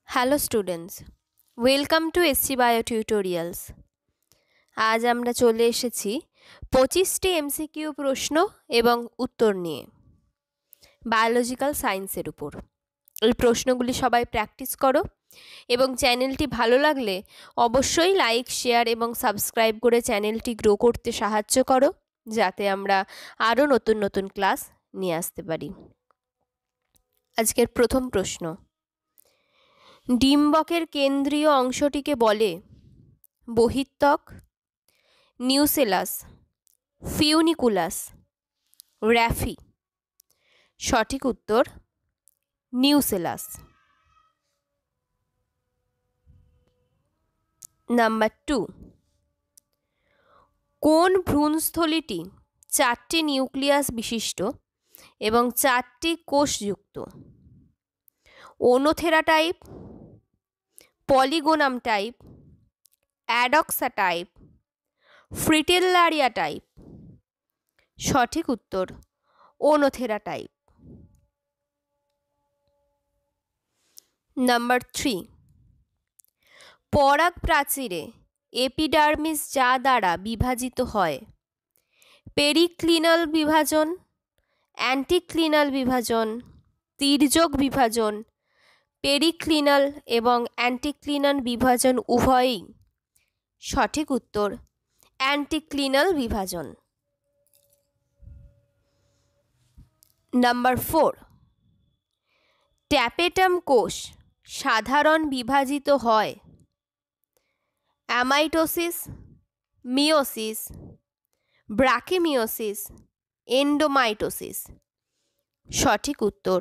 Hello students, welcome to SC bio tutorials. আজ আমরা চলে এসেছি 25টি এমসিকিউ প্রশ্ন এবং উত্তর নিয়ে বায়োলজিক্যাল সায়েন্সের উপর। এই প্রশ্নগুলি সবাই প্র্যাকটিস করো এবং চ্যানেলটি ভালো লাগলে অবশ্যই লাইক, শেয়ার এবং সাবস্ক্রাইব করে চ্যানেলটি গ্রো করতে সাহায্য করো, যাতে আমরা আরও নতুন নতুন ক্লাস নিয়ে আসতে পারি। আজকের প্রথম প্রশ্ন, ডিম্বকের কেন্দ্রীয় অংশটিকে বলে বহিত্বক, নিউসেলাস, ফিউনিকুলাস, র্যাফি। সঠিক উত্তর নিউসেলাস। নাম্বার 2, কোন ভ্রূণস্থলীটি 4টি নিউক্লিয়াস বিশিষ্ট এবং 4টি কোষযুক্ত? ওনোথেরা টাইপ, পলিগোনাম টাইপ, অ্যাডক্সা টাইপ, ফ্রিটেল্লারিয়া টাইপ। সঠিক উত্তর ওনোথেরা টাইপ। নাম্বার 3, পরাগ প্রাচীরে এপিডার্মিস যা দ্বারা বিভাজিত হয়? পেরিক্লিনাল বিভাজন, অ্যান্টিক্লিনাল বিভাজন, তির্যক বিভাজন, পেরিক্লিনাল এবং অ্যান্টিক্লিনাল বিভাজন উভয়ই। সঠিক উত্তর অ্যান্টিক্লিনাল বিভাজন। নাম্বার 4, ট্যাপেটাম কোষ সাধারণ বিভাজিত হয় অ্যামাইটোসিস, মিওসিস, ব্রাকিমিওসিস, এন্ডোমাইটোসিস। সঠিক উত্তর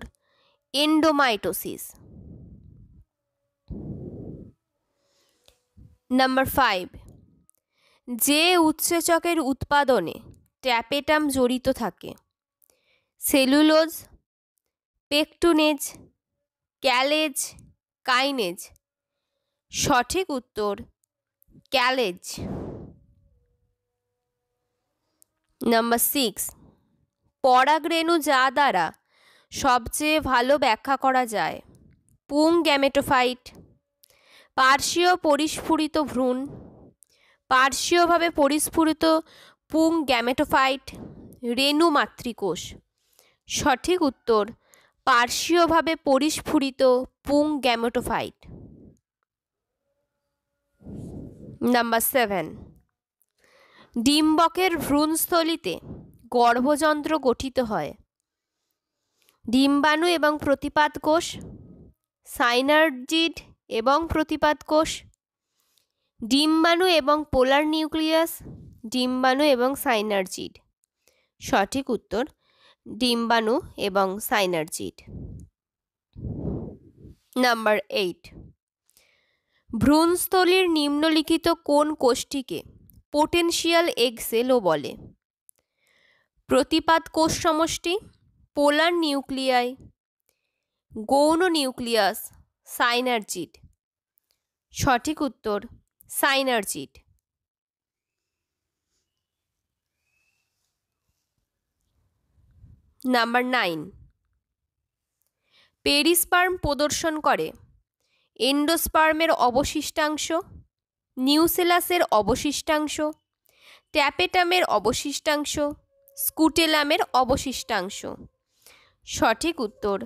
এন্ডোমাইটোসিস। নাম্বার 5, যে উৎসেচকের উৎপাদনে ট্যাপেটাম জড়িত থাকে? Cellulose, pectinase, callase, kinase. সঠিক উত্তর ক্যালেজ। নাম্বার 6, পরাগরেণু যা দ্বারা সবচেয়ে ভালো ব্যাখ্যা করা যায়? পুং গ্যামেটোফাইট, পার্শ্বীয় পরিস্ফুরিত ভ্রূণ, পার্শ্বীয়ভাবে পরিস্ফুরিত পুং গ্যামেটোফাইট, রেণু মাতৃকোষ। সঠিক উত্তর পার্শ্বীয়ভাবে পরিস্ফুরিত পুং গ্যামেটোফাইট। নাম্বার 7, ডিম্বকের ভ্রূণস্থলীতে গর্ভযন্ত্র গঠিত হয়? ডিম্বাণু এবং প্রতিপাদ কোষ, সাইনার্জিড এবং প্রতিপাদ কোষ, ডিম্বাণু এবং পোলার নিউক্লিয়াস, ডিম্বাণু এবং সাইনার্জিড। সঠিক উত্তর ডিম্বাণু এবং সাইনার্জিড। নাম্বার 8, ভ্রূণস্থলীর নিম্নলিখিত কোন কোষটিকে পোটেনশিয়াল এগ সেলও বলে? প্রতিপাদ কোষ সমষ্টি, পোলার নিউক্লিয়াই, গৌণ নিউক্লিয়াস, সাইনার্জিড। সঠিক উত্তর সাইনার্জিড। নাম্বার 9, পেরিস্পার্ম প্রদর্শন করে এন্ডোস্পার্মের অবশিষ্টাংশ, নিউসেলাসের অবশিষ্টাংশ, ট্যাপেটামের অবশিষ্টাংশ, স্কুটেলামের অবশিষ্টাংশ। সঠিক উত্তর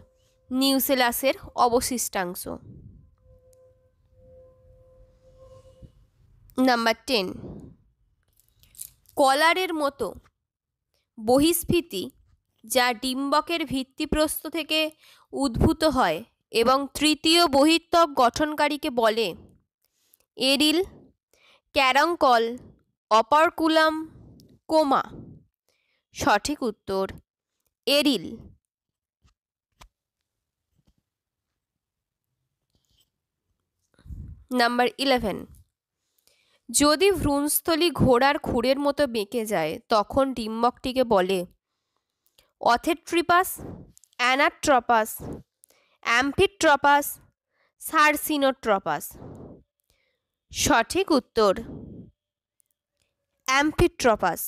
নিউসেলাসের অবশিষ্টাংশ। নাম্বার 10, কলারের মতো বহিঃস্ফীতি যা ডিম্বকের ভিত্তিপ্রস্থ থেকে উদ্ভূত হয় এবং তৃতীয় বহিত্বক গঠনকারীকে বলে? Aril, caruncle, operculum, coma. সঠিক উত্তর এরিল। নাম্বার 11, যদি ভ্রূণস্থলী ঘোড়ার খুরের মতো বেঁকে যায় তখন ডিম্বকটিকে বলে? অথেট্রিপাস, অ্যানাট্রপাস, অ্যাম্ফিট্রপাস, সারসিনোট্রপাস। সঠিক উত্তর অ্যাম্ফিট্রপাস।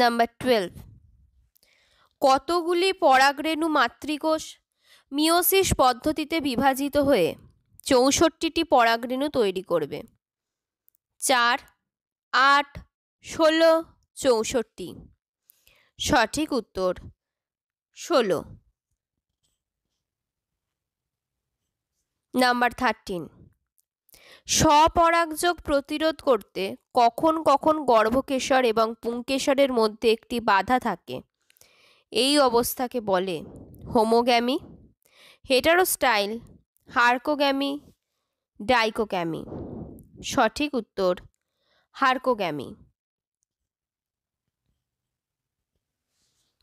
নাম্বার 12, কতগুলি পরাগরেণু মাতৃকোষ মিওসিস পদ্ধতিতে বিভাজিত হয়ে 64টি পরাগরেণু তৈরি করবে? 4, 8, 16, 64। সঠিক উত্তর 16। নাম্বার 13, স্বপরাগযোগ প্রতিরোধ করতে কখন কখন গর্ভকেশর এবং পুংকেশরের মধ্যে একটি বাধা থাকে? এই অবস্থাকে বলে হোমোগ্যামি, হেটারোস্টাইল, হার্কোগ্যামি, ডাইকোগ্যামি। সঠিক উত্তর হার্কোগ্যামি।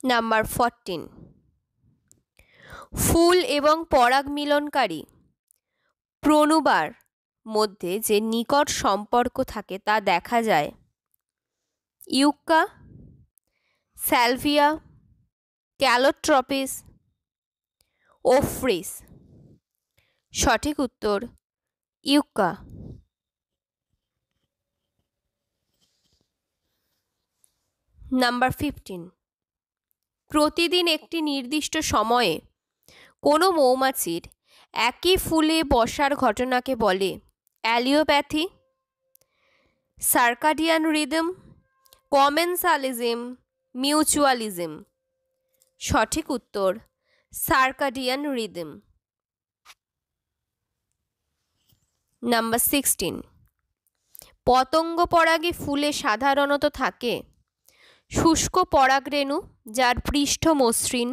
নাম্বার 14, ফুল এবং পরাগ মিলনকারী প্রণুবার মধ্যে যে নিকট সম্পর্ক থাকে তা দেখা যায় ইউক্কা, স্যালভিয়া, ক্যালোট্রপিস, ওফ্রিস। সঠিক উত্তর ইউক্কা। নাম্বার 15, প্রতিদিন একটি নির্দিষ্ট সময়ে কোনো মৌমাছির একই ফুলে বসার ঘটনাকে বলে অ্যালিওপ্যাথি, সার্কাডিয়ান রিদম, কমেনসালিজম, মিউচুয়ালিজম। সঠিক উত্তর সার্কাডিয়ান রিদম। নাম্বার 16, পতঙ্গ পরাগী ফুলে সাধারণত থাকে শুষ্ক পরাগরেণু যার পৃষ্ঠ মসৃণ,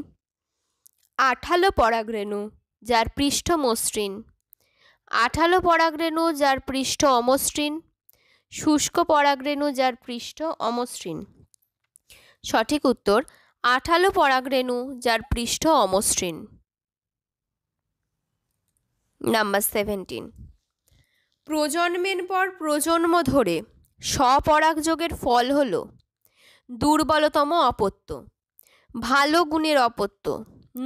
আঠালো পরাগরেণু যার পৃষ্ঠ মসৃণ, আঠালো পরাগরেণু যার পৃষ্ঠ অমসৃণ, শুষ্ক পরাগরেণু যার পৃষ্ঠ অমসৃণ। সঠিক উত্তর আঠালো পরাগরেণু যার পৃষ্ঠ অমসৃণ। নাম্বার 17, প্রজন্মের পর প্রজন্ম ধরে স্বপরাগযোগের ফল হল দুর্বলতম অপত্য, ভালো গুণের অপত্য,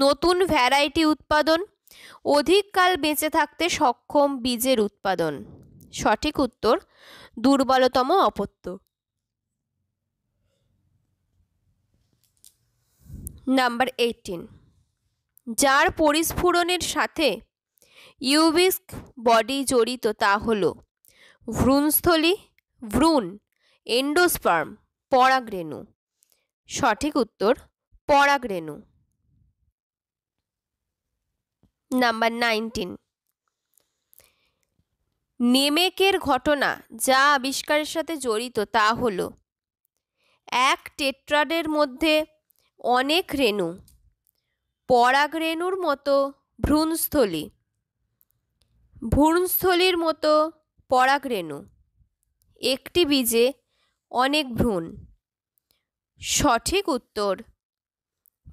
নতুন ভ্যারাইটি উৎপাদন, অধিককাল বেঁচে থাকতে সক্ষম বীজের উৎপাদন। সঠিক উত্তর দুর্বলতম অপত্য। নাম্বার 18, যার পরিস্ফুরণের সাথে ইউবিস্ক বডি জড়িত তা হল ভ্রূণস্থলী, ভ্রূণ, এন্ডোস্পার্ম, পরাগরেণু। সঠিক উত্তর পরাগরেণু। নাম্বার 19, নেমেকের ঘটনা যা আবিষ্কারের সাথে জড়িত তা হল এক টেট্রাডের মধ্যে অনেক রেণু, পরাগরেণুর মতো ভ্রূণস্থলী, ভ্রূণস্থলীর মতো পরাগরেণু, একটি বীজে অনেক ভ্রূণ। সঠিক উত্তর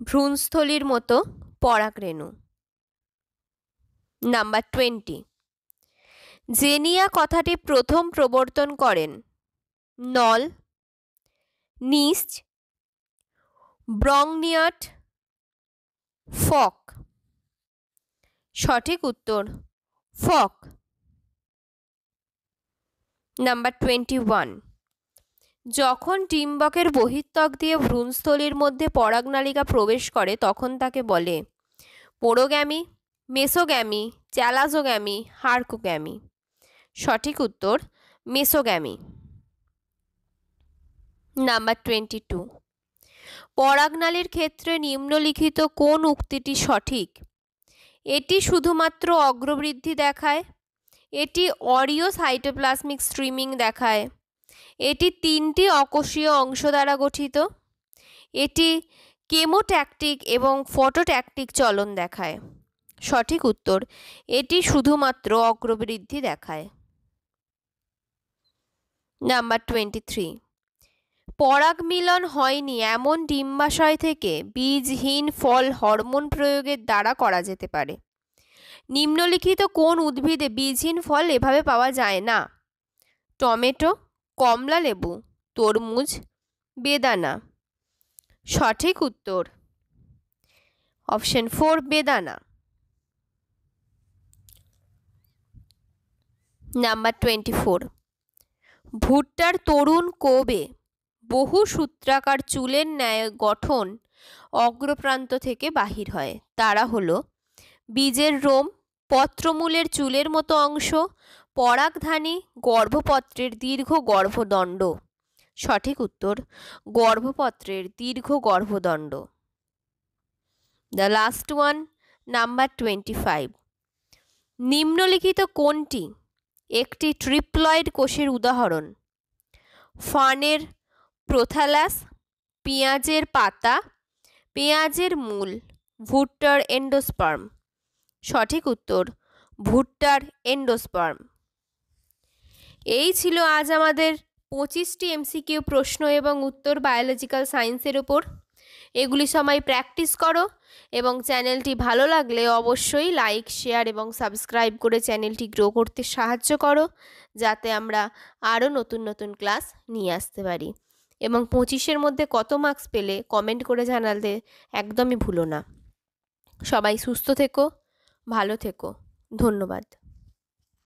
ভ্রূণস্থলীর মতো পরাগরেণু। নাম্বার 20, জেনিয়া কথাটি প্রথম প্রবর্তন করেন নল, নিস্ট, ব্রংনিয়াট, ফক। সঠিক উত্তর ফক। নাম্বার 21, যখন ডিম্বকের বহিঃত্বক দিয়ে ভ্রূণস্থলীর মধ্যে পরাগনালিকা প্রবেশ করে তখন তাকে বলে পোরোগ্যামি, মেসোগ্যামি, চ্যালাজোগ্যামি, হার্কোগ্যামি। সঠিক উত্তর মেসোগ্যামি। নাম্বার 22, পরাগনালীর ক্ষেত্রে নিম্নলিখিত কোন উক্তিটি সঠিক? এটি শুধুমাত্র অগ্রবৃদ্ধি দেখায়, এটি অরিও সাইটোপ্লাজমিক স্ট্রিমিং দেখায়, এটি 3টি অকোষীয় অংশ দ্বারা গঠিত, এটি কেমোট্যাকটিক এবং ফটোট্যাকটিক চলন দেখায়। সঠিক উত্তর এটি শুধুমাত্র অগ্রবৃদ্ধি দেখায়। নাম্বার 23, পরাগ মিলন হয়নি এমন ডিম্বাশয় থেকে বীজহীন ফল হরমোন প্রয়োগের দ্বারা করা যেতে পারে। নিম্নলিখিত কোন উদ্ভিদে বীজহীন ফল এভাবে পাওয়া যায় না? টমেটো, কমলা লেবু, তরমুজ, বেদানা। সঠিক উত্তর অপশন 4 বেদানা। নাম্বার 24, ভুট্টার তরুণ কোবে বহু সূত্রাকার চুলের ন্যায় গঠন অগ্রপ্রান্ত থেকে বাহির হয়। তারা হলো বীজের রোম, পত্রমূলের চুলের মতো অংশ, পরাগধানী, গর্ভপত্রের দীর্ঘ গর্ভদণ্ড। সঠিক উত্তর গর্ভপত্রের দীর্ঘ গর্ভদণ্ড। The last one, number 25। নিম্নলিখিত কোনটি একটি ট্রিপ্লয়েড কোষের উদাহরণ? ফার্নের প্রোথালাস, পেঁয়াজের পাতা, পেঁয়াজের মূল, ভুট্টার এন্ডোস্পার্ম। সঠিক উত্তর ভুট্টার এন্ডোস্পার্ম। এই ছিল আজ আমাদের 25টি এমসিকিউ প্রশ্ন এবং উত্তর বায়োলজিক্যাল সায়েন্সের ওপর। এগুলি সবাই প্র্যাকটিস করো এবং চ্যানেলটি ভালো লাগলে অবশ্যই লাইক, শেয়ার এবং সাবস্ক্রাইব করে চ্যানেলটি গ্রো করতে সাহায্য করো, যাতে আমরা আরও নতুন নতুন ক্লাস নিয়ে আসতে পারি। এবং 25-এর মধ্যে কত মার্কস পেলে কমেন্ট করে জানাতে একদমই ভুলো না। সবাই সুস্থ থেকো, ভালো থেকো। ধন্যবাদ।